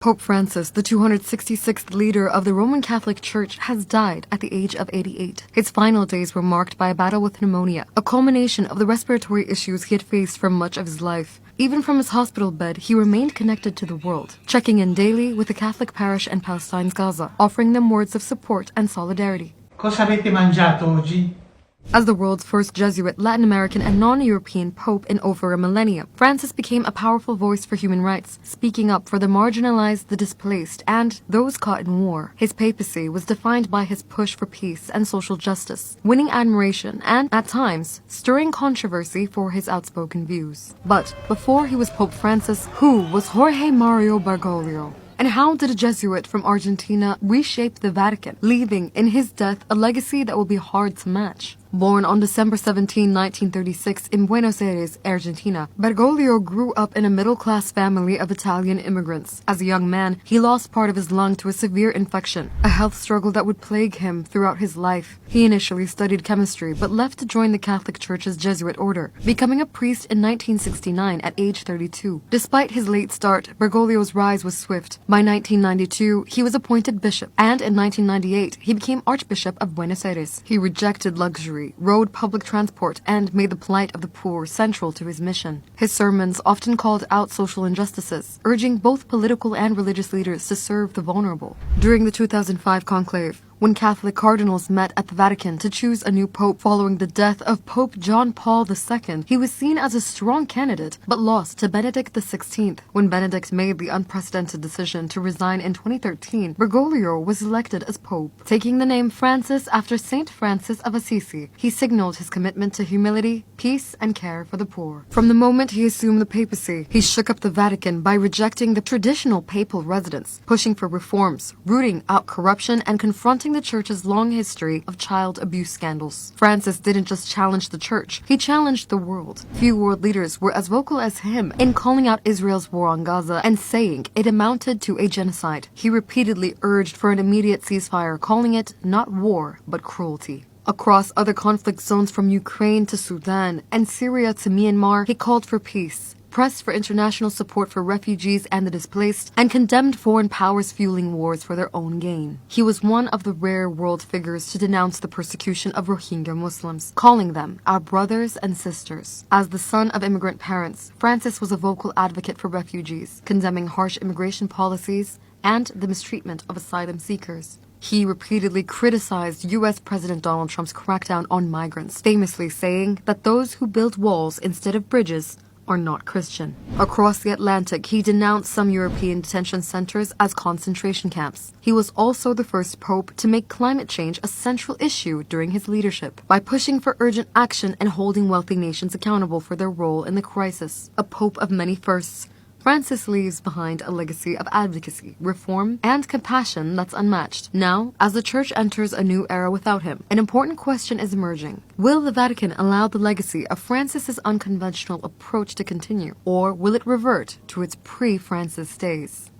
Pope Francis, the 266th leader of the Roman Catholic Church, has died at the age of 88. His final days were marked by a battle with pneumonia, a culmination of the respiratory issues he had faced for much of his life. Even from his hospital bed, he remained connected to the world, checking in daily with the Catholic parish in Palestine's Gaza, offering them words of support and solidarity. Cosa avete mangiato oggi? As the world's first Jesuit, Latin American, and non-European pope in over a millennium, Francis became a powerful voice for human rights, speaking up for the marginalized, the displaced, and those caught in war. His papacy was defined by his push for peace and social justice, winning admiration and, at times, stirring controversy for his outspoken views. But before he was Pope Francis, who was Jorge Mario Bergoglio? And how did a Jesuit from Argentina reshape the Vatican, leaving in his death a legacy that will be hard to match? Born on December 17, 1936 in Buenos Aires, Argentina, Bergoglio grew up in a middle-class family of Italian immigrants. As a young man, he lost part of his lung to a severe infection, a health struggle that would plague him throughout his life. He initially studied chemistry, but left to join the Catholic Church's Jesuit order, becoming a priest in 1969 at age 32. Despite his late start, Bergoglio's rise was swift. By 1992, he was appointed bishop, and in 1998, he became Archbishop of Buenos Aires. He rejected luxury, rode public transport, and made the plight of the poor central to his mission. His sermons often called out social injustices, urging both political and religious leaders to serve the vulnerable. During the 2005 conclave, when Catholic cardinals met at the Vatican to choose a new pope following the death of Pope John Paul II, he was seen as a strong candidate, but lost to Benedict XVI. When Benedict made the unprecedented decision to resign in 2013, Bergoglio was elected as pope. Taking the name Francis after Saint Francis of Assisi, he signaled his commitment to humility, peace, and care for the poor. From the moment he assumed the papacy, he shook up the Vatican by rejecting the traditional papal residence, pushing for reforms, rooting out corruption, and confronting the Church's long history of child abuse scandals. Francis didn't just challenge the Church, he challenged the world. Few world leaders were as vocal as him in calling out Israel's war on Gaza and saying it amounted to a genocide. He repeatedly urged for an immediate ceasefire, calling it not war, but cruelty. Across other conflict zones from Ukraine to Sudan and Syria to Myanmar, he called for peace, pressed for international support for refugees and the displaced, and condemned foreign powers fueling wars for their own gain. He was one of the rare world figures to denounce the persecution of Rohingya Muslims, calling them our brothers and sisters. As the son of immigrant parents, Francis was a vocal advocate for refugees, condemning harsh immigration policies and the mistreatment of asylum seekers. He repeatedly criticized U.S. President Donald Trump's crackdown on migrants, famously saying that those who build walls instead of bridges are not Christian. Across the Atlantic, he denounced some European detention centers as concentration camps. He was also the first pope to make climate change a central issue during his leadership, by pushing for urgent action and holding wealthy nations accountable for their role in the crisis. A pope of many firsts, Francis leaves behind a legacy of advocacy, reform, and compassion that's unmatched. Now, as the Church enters a new era without him, an important question is emerging. Will the Vatican allow the legacy of Francis's unconventional approach to continue, or will it revert to its pre-Francis days?